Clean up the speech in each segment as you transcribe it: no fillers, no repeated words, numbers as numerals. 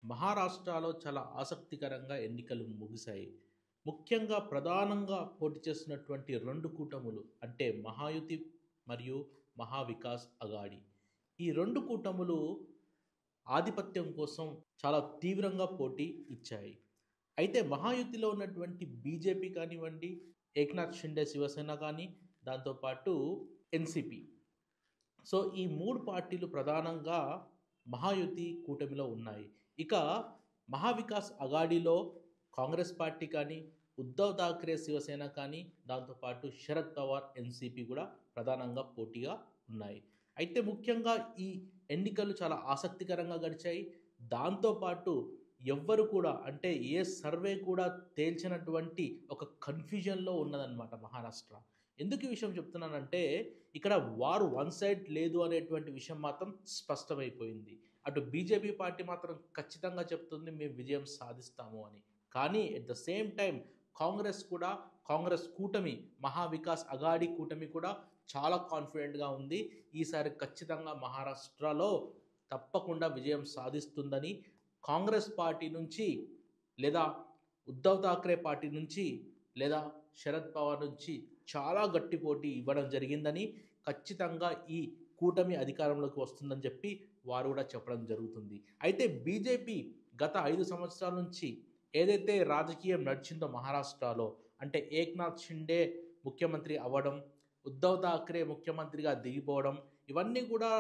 మహారాష్ట్రలో చాలా ఆసక్తికరంగా ఎన్నికలు ముగిశాయి. ముఖ్యంగా ప్రధానంగా పోటీ చేస్తున్నటువంటి 2 కూటములు అంటే మహాయుతి మరియు మహావికాస్ అఘాడీ. ఈ 2 కూటములు ఆధిపత్యం కోసం చాలా తీవ్రంగా పోటీ ఇచ్చాయి. అయితే మహాయుతిలో ఉన్నటువంటి బీజేపీ కానివ్వండి, ఏక్నాథ్ షిండే శివసేన కానీ, దాంతో పాటు ఎన్‌సీపీ. సో, ఈ 3 పార్టీలు ప్రధానంగా మహాయుతి కూటమిలో ఉన్నాయి. ఇక మహావికాస్ అఘాడీలో కాంగ్రెస్ పార్టీ కానీ, ఉద్ధవ్ ఠాక్రే శివసేన కానీ, దాంతో పాటు శరద్ పవార్ ఎన్‌సీపీ కూడా ప్రధానంగా పోటీగా ఉన్నాయి. అయితే ముఖ్యంగా ఈ ఎన్నికలు చాలా ఆసక్తికరంగా గడిచాయి. దాంతో పాటు ఎవ్వరు కూడా అంటే ఏ సర్వే కూడా తేల్చనటువంటి ఒక కన్‌ఫ్యూజన్‌లో ఉన్నదన్నమాట మహారాష్ట్ర. ఎందుకు ఈ విషయం చెప్తున్నానంటే, ఇక్కడ వార్ వన్ సైడ్ లేదు అనేటువంటి విషయం మాత్రం స్పష్టమైపోయింది. అటు బీజేపీ పార్టీ మాత్రం ఖచ్చితంగా చెప్తుంది మేము విజయం సాధిస్తాము అని. కానీ at the same time Congress కూటమి, మహావికాస్ అఘాడీ కూటమి కూడా చాలా కాన్ఫిడెంట్‌గా ఉంది. ఈసారి ఖచ్చితంగా మహారాష్ట్రలో తప్పకుండా విజయం సాధిస్తుందని కాంగ్రెస్ పార్టీ నుంచి లేదా ఉద్ధవ్ ఠాక్రే పార్టీ నుంచి లేదా శరద్ పవార్ నుంచి చాలా గట్టి పోటీ ఇవ్వడం జరిగిందని, ఖచ్చితంగా ఈ కూటమి అధికారంలోకి వస్తుందని చెప్పి వారు కూడా చెప్పడం జరుగుతుంది. అయితే బీజేపీ గత 5 సంవత్సరాల నుంచి ఏదైతే రాజకీయం నడిచిందో మహారాష్ట్రలో అంటే ఏక్నాథ్ షిండే ముఖ్యమంత్రి అవ్వడం, ఉద్ధవ్ ఠాక్రే ముఖ్యమంత్రిగా దిగిపోవడం, ఇవన్నీ కూడా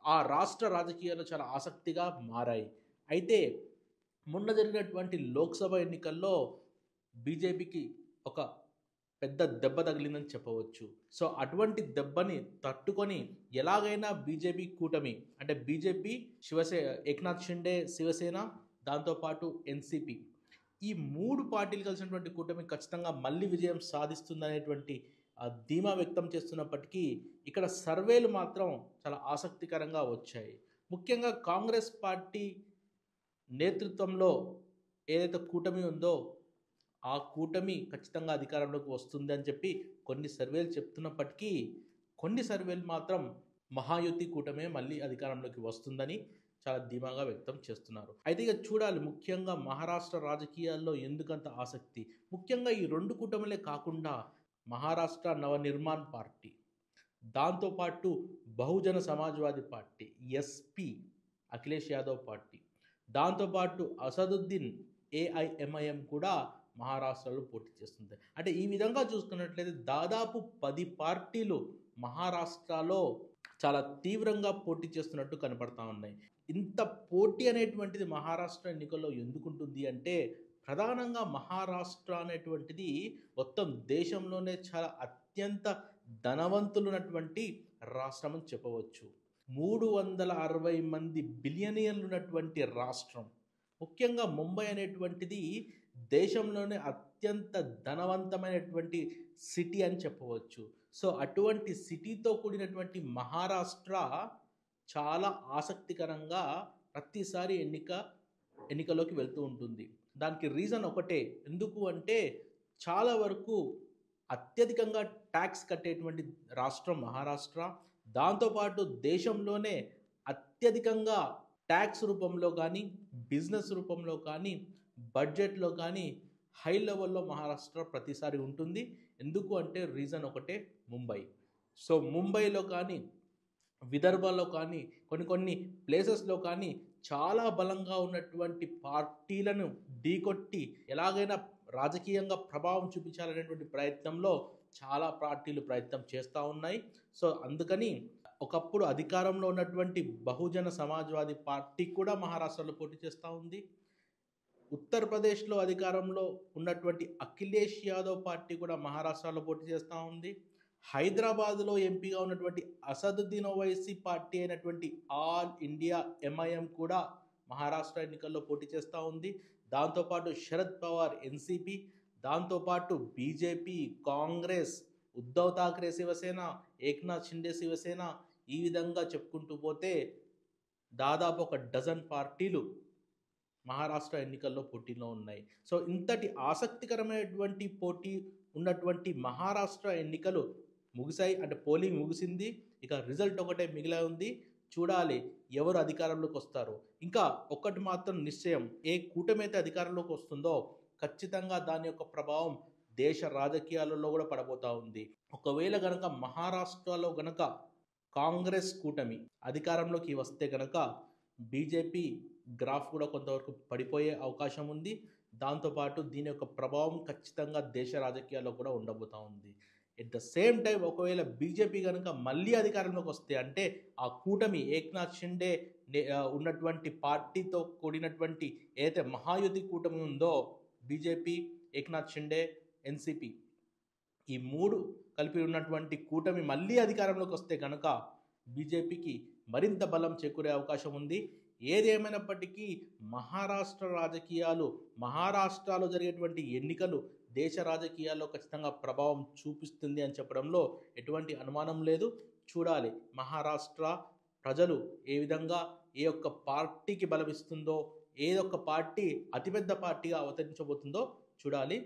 ఆ రాష్ట్ర రాజకీయాల్లో చాలా ఆసక్తిగా మారాయి. అయితే మొన్న జరిగినటువంటి లోక్సభ ఎన్నికల్లో బీజేపీకి ఒక పెద్ద దెబ్బ తగిలిందని చెప్పవచ్చు. సో, అటువంటి దెబ్బని తట్టుకొని ఎలాగైనా బీజేపీ కూటమి అంటే బీజేపీ, ఏక్నాథ్ షిండే శివసేన, దాంతో పాటు ఎన్‌సీపీ ఈ 3 పార్టీలు కలిసినటువంటి కూటమి ఖచ్చితంగా మళ్ళీ విజయం సాధిస్తుందనేటువంటి ధీమా వ్యక్తం చేస్తున్నప్పటికీ ఇక్కడ సర్వేలు మాత్రం చాలా ఆసక్తికరంగా వచ్చాయి. ముఖ్యంగా కాంగ్రెస్ పార్టీ నేతృత్వంలో ఏదైతే కూటమి ఉందో ఆ కూటమి ఖచ్చితంగా అధికారంలోకి వస్తుంది అని చెప్పి కొన్ని సర్వేలు చెప్తున్నప్పటికీ, కొన్ని సర్వేలు మాత్రం మహాయుతి కూటమే మళ్ళీ అధికారంలోకి వస్తుందని చాలా ధీమాగా వ్యక్తం చేస్తున్నారు. అయితే ఇక చూడాలి ముఖ్యంగా మహారాష్ట్ర రాజకీయాల్లో ఎందుకంత ఆసక్తి. ముఖ్యంగా ఈ 2 కూటములే కాకుండా మహారాష్ట్ర నవనిర్మాణ్ పార్టీ, దాంతోపాటు Bahujan Samajwadi party SP Akhilesh Yadav party, దాంతోపాటు అసదుద్దీన్ ఏఐఎంఐఎం కూడా మహారాష్ట్రలో పోటీ చేస్తుంది. అంటే ఈ విధంగా చూసుకున్నట్లయితే దాదాపు 10 పార్టీలు మహారాష్ట్రలో చాలా తీవ్రంగా పోటీ చేస్తున్నట్టు కనపడతా ఉన్నాయి. ఇంత పోటీ అనేటువంటిది మహారాష్ట్ర ఎన్నికల్లో ఎందుకుంటుంది అంటే, ప్రధానంగా మహారాష్ట్ర అనేటువంటిది మొత్తం దేశంలోనే చాలా అత్యంత ధనవంతులున్నటువంటి రాష్ట్రం అని చెప్పవచ్చు. 360 మంది బిలియనీర్లు ఉన్నటువంటి రాష్ట్రం. ముఖ్యంగా ముంబై అనేటువంటిది దేశంలోనే అత్యంత ధనవంతమైనటువంటి సిటీ అని చెప్పవచ్చు. సో, అటువంటి సిటీతో కూడినటువంటి మహారాష్ట్ర చాలా ఆసక్తికరంగా ప్రతిసారి ఎన్నికలోకి వెళ్తూ ఉంటుంది. దానికి రీజన్ ఒకటే. ఎందుకు అంటే చాలా వరకు అత్యధికంగా ట్యాక్స్ కట్టేటువంటి రాష్ట్రం మహారాష్ట్ర. దాంతోపాటు దేశంలోనే అత్యధికంగా ట్యాక్స్ రూపంలో కానీ, బిజినెస్ రూపంలో కానీ, బడ్జెట్‌లో కానీ హై లెవెల్‌లో మహారాష్ట్ర ప్రతిసారి ఉంటుంది. ఎందుకు అంటే రీజన్ ఒకటే ముంబై. సో, ముంబైలో కానీ, విదర్భలో కానీ, కొన్ని ప్లేసెస్‌లో కానీ చాలా బలంగా ఉన్నటువంటి పార్టీలను ఢీకొట్టి ఎలాగైనా రాజకీయంగా ప్రభావం చూపించాలనేటువంటి ప్రయత్నంలో చాలా పార్టీలు ప్రయత్నం చేస్తూ ఉన్నాయి. సో, అందుకని ఒకప్పుడు అధికారంలో ఉన్నటువంటి బహుజన సమాజ్వాదీ పార్టీ కూడా మహారాష్ట్రలో పోటీ చేస్తూ ఉంది. ఉత్తరప్రదేశ్లో అధికారంలో ఉన్నటువంటి అఖిలేష్ యాదవ్ పార్టీ కూడా మహారాష్ట్రలో పోటీ చేస్తూ ఉంది. హైదరాబాద్లో ఎంపీగా ఉన్నటువంటి అసదుద్దీన్ ఓవైసీ పార్టీ అయినటువంటి ఆల్ ఇండియా ఎంఐఎం కూడా మహారాష్ట్ర ఎన్నికల్లో పోటీ చేస్తూ ఉంది. దాంతోపాటు శరద్ పవార్ ఎన్‌సీపీ, దాంతోపాటు బీజేపీ, కాంగ్రెస్, ఉద్ధవ్ ఠాక్రే శివసేన, ఏక్నాథ్ షిండే శివసేన, ఈ విధంగా చెప్పుకుంటూ పోతే దాదాపు ఒక డజన్ పార్టీలు మహారాష్ట్ర ఎన్నికల్లో పోటీలో ఉన్నాయి. సో, ఇంతటి ఆసక్తికరమైనటువంటి పోటీ ఉన్నటువంటి మహారాష్ట్ర ఎన్నికలు ముగిశాయి. అంటే పోలింగ్ ముగిసింది. ఇక రిజల్ట్ ఒకటే మిగిలి ఉంది. చూడాలి ఎవరు అధికారంలోకి వస్తారు. ఇంకా ఒక్కటి మాత్రం నిశ్చయం, ఏ కూటమి అయితే అధికారంలోకి వస్తుందో ఖచ్చితంగా దాని యొక్క ప్రభావం దేశ రాజకీయాలలో కూడా పడబోతా ఉంది. ఒకవేళ గనక మహారాష్ట్రలో గనక కాంగ్రెస్ కూటమి అధికారంలోకి వస్తే గనక బీజేపీ గ్రాఫ్ కూడా కొంతవరకు పడిపోయే అవకాశం ఉంది. దాంతోపాటు దీని యొక్క ప్రభావం ఖచ్చితంగా దేశ రాజకీయాల్లో కూడా ఉండబోతా ఉంది. ఎట్ ద సేమ్ టైం ఒకవేళ బీజేపీ కనుక మళ్ళీ అధికారంలోకి వస్తే, అంటే ఆ కూటమి ఏక్నాథ్ షిండే ఉన్నటువంటి పార్టీతో కూడినటువంటి ఏదైతే మహాయుతి కూటమి ఉందో, బీజేపీ, ఏక్నాథ్ షిండే, ఎన్సిపి, ఈ మూడు కలిపి ఉన్నటువంటి కూటమి మళ్ళీ అధికారంలోకి వస్తే కనుక బీజేపీకి మరింత బలం చేకూరే అవకాశం ఉంది. ఏది ఏమైనప్పటికీ మహారాష్ట్ర రాజకీయాలు, మహారాష్ట్రలో జరిగేటువంటి ఎన్నికలు దేశ రాజకీయాల్లో ఖచ్చితంగా ప్రభావం చూపిస్తుంది అని చెప్పడంలో ఎటువంటి అనుమానం లేదు. చూడాలి మహారాష్ట్ర ప్రజలు ఏ విధంగా ఏ ఒక్క పార్టీకి బలమిస్తుందో, ఏ ఒక్క పార్టీ అతిపెద్ద పార్టీగా అవతరించబోతుందో చూడాలి.